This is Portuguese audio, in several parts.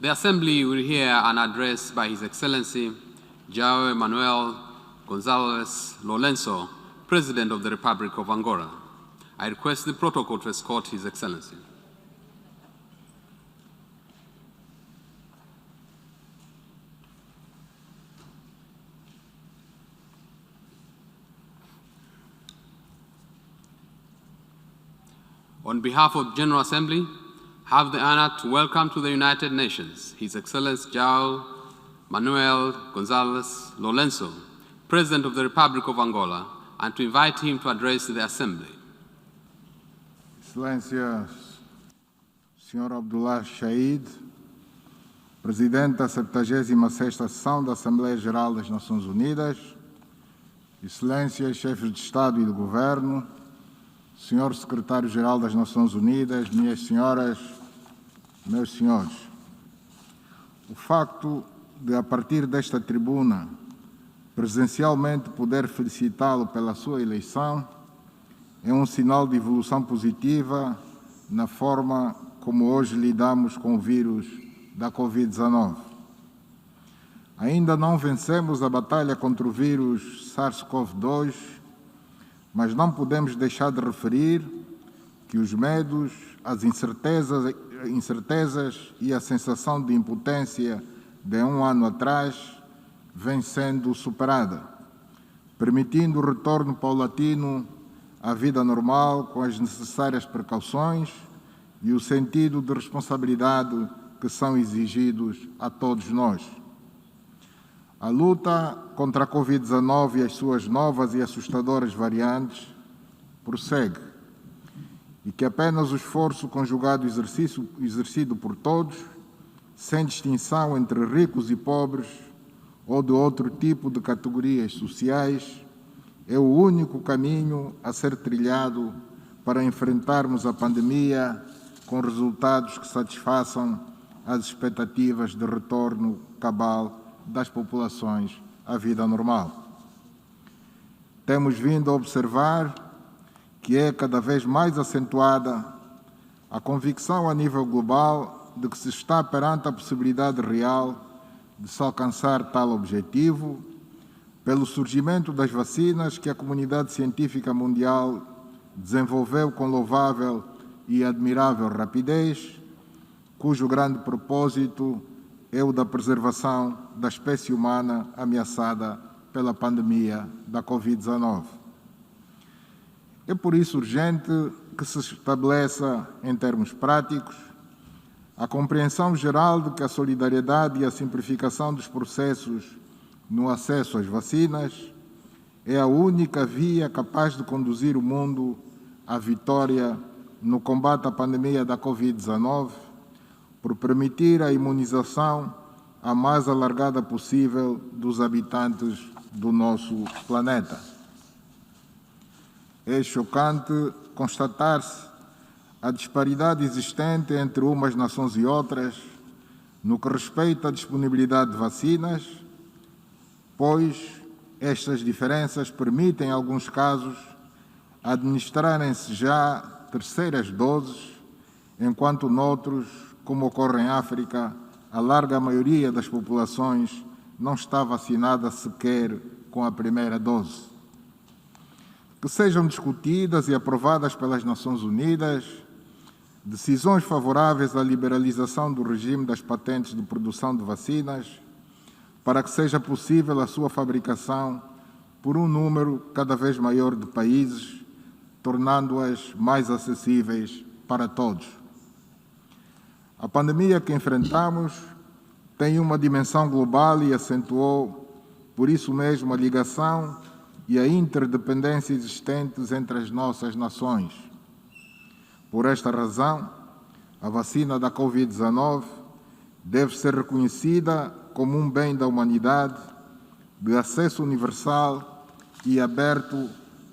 The Assembly will hear an address by His Excellency João Manuel Gonçalves Lourenço, President of the Republic of Angola. I request the protocol to escort His Excellency. On behalf of the General Assembly, I have the honor to welcome to the United Nations His Excellency João Manuel Gonçalves Lourenço, President of the Republic of Angola, and to invite him to address the Assembly. Excelências, Sr. Abdullah Shaid, Presidente da 76ª Sessão da Assembleia Geral das Nações Unidas, Excelências, Chefes de Estado e de Governo, Senhor Secretário-Geral das Nações Unidas, minhas senhoras, meus senhores, o facto de, a partir desta tribuna, presencialmente poder felicitá-lo pela sua eleição é um sinal de evolução positiva na forma como hoje lidamos com o vírus da Covid-19. Ainda não vencemos a batalha contra o vírus SARS-CoV-2, mas não podemos deixar de referir que os medos, as incertezas e a sensação de impotência de um ano atrás vem sendo superada, permitindo o retorno paulatino à vida normal com as necessárias precauções e o sentido de responsabilidade que são exigidos a todos nós. A luta contra a Covid-19 e as suas novas e assustadoras variantes prossegue, e que apenas o esforço conjugado exercido por todos, sem distinção entre ricos e pobres ou de outro tipo de categorias sociais, é o único caminho a ser trilhado para enfrentarmos a pandemia com resultados que satisfaçam as expectativas de retorno cabal das populações à vida normal. Temos vindo a observar que é cada vez mais acentuada a convicção a nível global de que se está perante a possibilidade real de se alcançar tal objetivo pelo surgimento das vacinas que a comunidade científica mundial desenvolveu com louvável e admirável rapidez, cujo grande propósito é o da preservação da espécie humana ameaçada pela pandemia da Covid-19. É por isso urgente que se estabeleça, em termos práticos, a compreensão geral de que a solidariedade e a simplificação dos processos no acesso às vacinas é a única via capaz de conduzir o mundo à vitória no combate à pandemia da Covid-19, por permitir a imunização a mais alargada possível dos habitantes do nosso planeta. É chocante constatar-se a disparidade existente entre umas nações e outras no que respeita à disponibilidade de vacinas, pois estas diferenças permitem, em alguns casos, administrarem-se já terceiras doses, enquanto noutros, como ocorre em África, a larga maioria das populações não está vacinada sequer com a primeira dose. Que sejam discutidas e aprovadas pelas Nações Unidas decisões favoráveis à liberalização do regime das patentes de produção de vacinas, para que seja possível a sua fabricação por um número cada vez maior de países, tornando-as mais acessíveis para todos. A pandemia que enfrentamos tem uma dimensão global e acentuou, por isso mesmo, a ligação e a interdependência existentes entre as nossas nações. Por esta razão, a vacina da Covid-19 deve ser reconhecida como um bem da humanidade, de acesso universal e aberto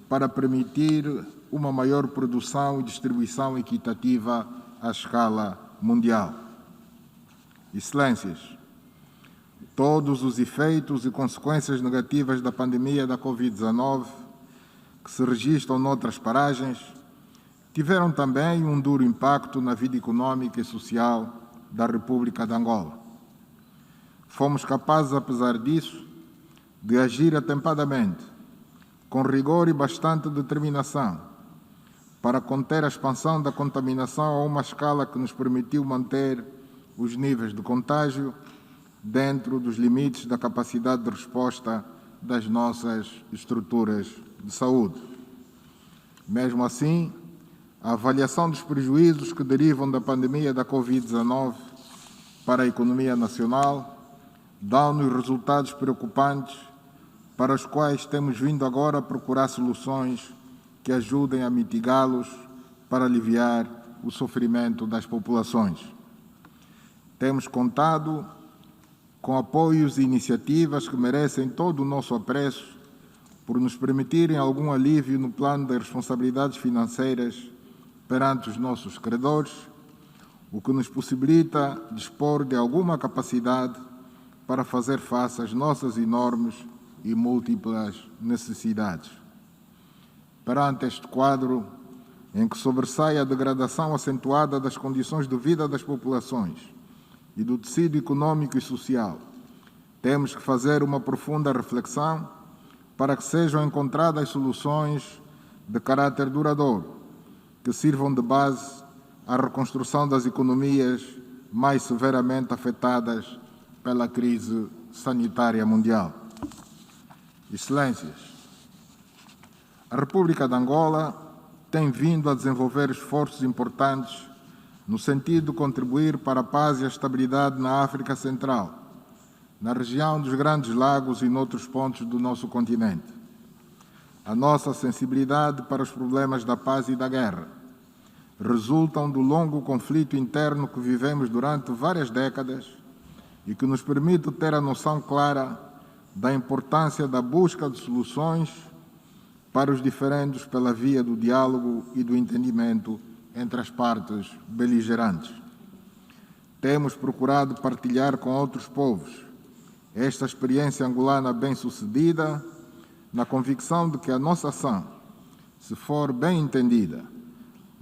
para permitir uma maior produção e distribuição equitativa à escala mundial. Excelências, todos os efeitos e consequências negativas da pandemia da Covid-19 que se registram noutras paragens tiveram também um duro impacto na vida econômica e social da República de Angola. fomos capazes, apesar disso, de agir atempadamente, com rigor e bastante determinação, para conter a expansão da contaminação a uma escala que nos permitiu manter os níveis de contágio dentro dos limites da capacidade de resposta das nossas estruturas de saúde. Mesmo assim, a avaliação dos prejuízos que derivam da pandemia da Covid-19 para a economia nacional dá-nos resultados preocupantes para os quais temos vindo agora a procurar soluções que ajudem a mitigá-los para aliviar o sofrimento das populações. Temos contado com apoios e iniciativas que merecem todo o nosso apreço por nos permitirem algum alívio no plano das responsabilidades financeiras perante os nossos credores, o que nos possibilita dispor de alguma capacidade para fazer face às nossas enormes e múltiplas necessidades. Perante este quadro, em que sobressai a degradação acentuada das condições de vida das populações e do tecido econômico e social, temos que fazer uma profunda reflexão para que sejam encontradas soluções de caráter duradouro, que sirvam de base à reconstrução das economias mais severamente afetadas pela crise sanitária mundial. Excelências, a República de Angola tem vindo a desenvolver esforços importantes no sentido de contribuir para a paz e a estabilidade na África Central, na região dos Grandes Lagos e noutros pontos do nosso continente. A nossa sensibilidade para os problemas da paz e da guerra resultam do longo conflito interno que vivemos durante várias décadas e que nos permite ter a noção clara da importância da busca de soluções para os diferendos pela via do diálogo e do entendimento entre as partes beligerantes. Temos procurado partilhar com outros povos esta experiência angolana bem-sucedida, na convicção de que a nossa ação, se for bem entendida,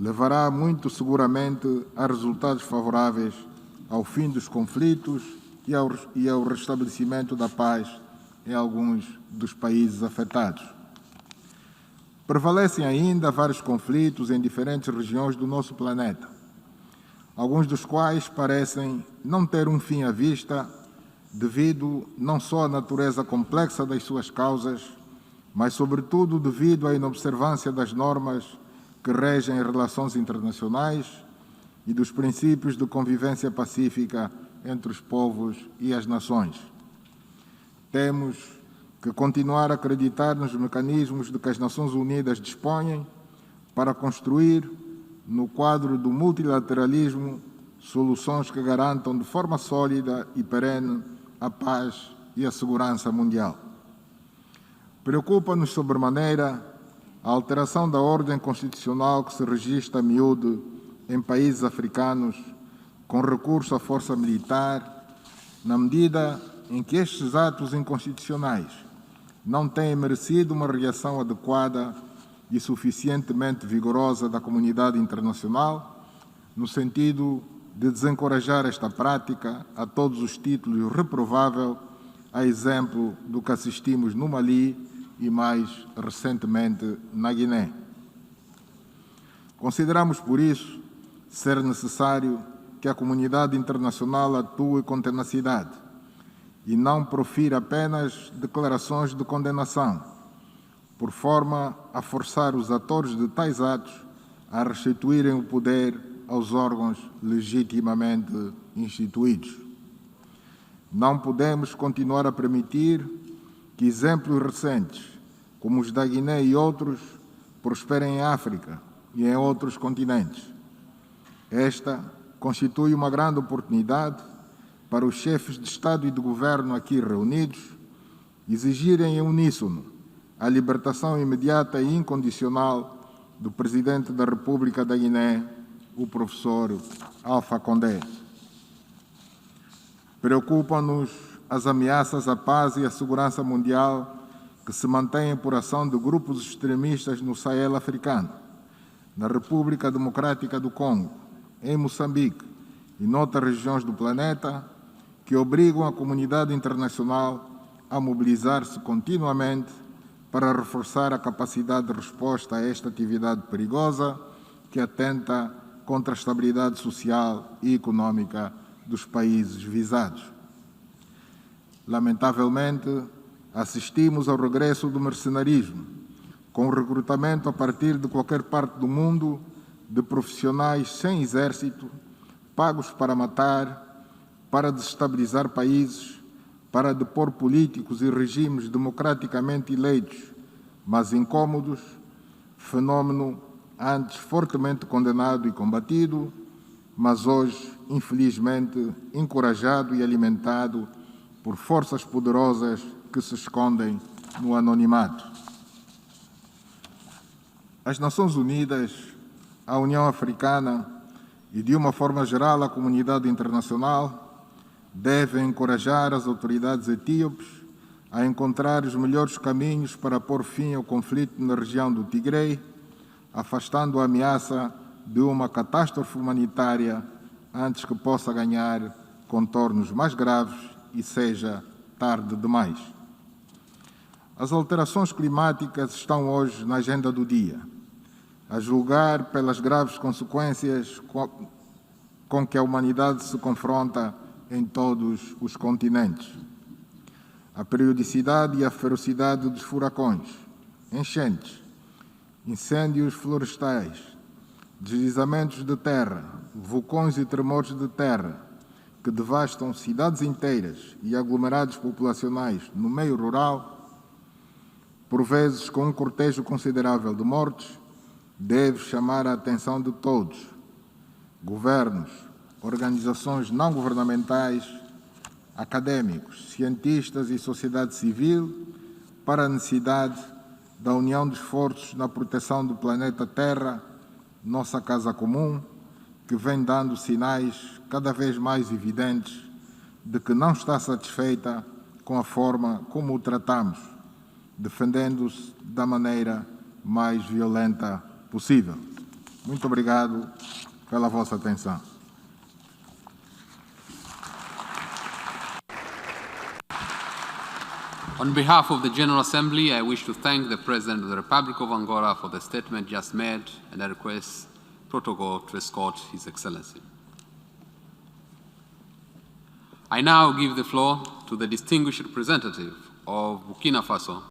levará muito seguramente a resultados favoráveis ao fim dos conflitos e ao restabelecimento da paz em alguns dos países afetados. Prevalecem ainda vários conflitos em diferentes regiões do nosso planeta, alguns dos quais parecem não ter um fim à vista devido não só à natureza complexa das suas causas, mas, sobretudo, devido à inobservância das normas que regem as relações internacionais e dos princípios de convivência pacífica entre os povos e as nações. Temos que continuar a acreditar nos mecanismos de que as Nações Unidas dispõem para construir, no quadro do multilateralismo, soluções que garantam de forma sólida e perene a paz e a segurança mundial. Preocupa-nos sobremaneira a alteração da ordem constitucional que se registra a miúdo em países africanos com recurso à força militar, na medida em que estes atos inconstitucionais não têm merecido uma reação adequada e suficientemente vigorosa da comunidade internacional, no sentido de desencorajar esta prática a todos os títulos reprovável, a exemplo do que assistimos no Mali e, mais recentemente, na Guiné. Consideramos, por isso, ser necessário que a comunidade internacional atue com tenacidade e não profira apenas declarações de condenação, por forma a forçar os atores de tais atos a restituírem o poder aos órgãos legitimamente instituídos. Não podemos continuar a permitir que exemplos recentes, como os da Guiné e outros, prosperem em África e em outros continentes. Esta constitui uma grande oportunidade para os chefes de Estado e de Governo aqui reunidos exigirem em uníssono a libertação imediata e incondicional do Presidente da República da Guiné, o professor Alpha Condé. Preocupam-nos as ameaças à paz e à segurança mundial que se mantêm por ação de grupos extremistas no Sahel africano, na República Democrática do Congo, em Moçambique e noutras regiões do planeta, que obrigam a comunidade internacional a mobilizar-se continuamente para reforçar a capacidade de resposta a esta atividade perigosa que atenta contra a estabilidade social e econômica dos países visados. Lamentavelmente, assistimos ao regresso do mercenarismo, com o recrutamento a partir de qualquer parte do mundo de profissionais sem exército, pagos para matar, para desestabilizar países, para depor políticos e regimes democraticamente eleitos, mas incômodos, fenômeno antes fortemente condenado e combatido, mas hoje, infelizmente, encorajado e alimentado por forças poderosas que se escondem no anonimato. As Nações Unidas, a União Africana e, de uma forma geral, a comunidade internacional devem encorajar as autoridades etíopes a encontrar os melhores caminhos para pôr fim ao conflito na região do Tigre, afastando a ameaça de uma catástrofe humanitária antes que possa ganhar contornos mais graves e seja tarde demais. As alterações climáticas estão hoje na agenda do dia, a julgar pelas graves consequências com que a humanidade se confronta em todos os continentes. A periodicidade e a ferocidade dos furacões, enchentes, incêndios florestais, deslizamentos de terra, vulcões e tremores de terra que devastam cidades inteiras e aglomerados populacionais no meio rural, por vezes com um cortejo considerável de mortes, deve chamar a atenção de todos, governos, organizações não governamentais, académicos, cientistas e sociedade civil, para a necessidade da união de esforços na proteção do planeta Terra, nossa casa comum, que vem dando sinais cada vez mais evidentes de que não está satisfeita com a forma como o tratamos, defendendo-se da maneira mais violenta possível. Muito obrigado pela vossa atenção. On behalf of the General Assembly, I wish to thank the President of the Republic of Angola for the statement just made, and I request protocol to escort His Excellency. I now give the floor to the distinguished representative of Burkina Faso,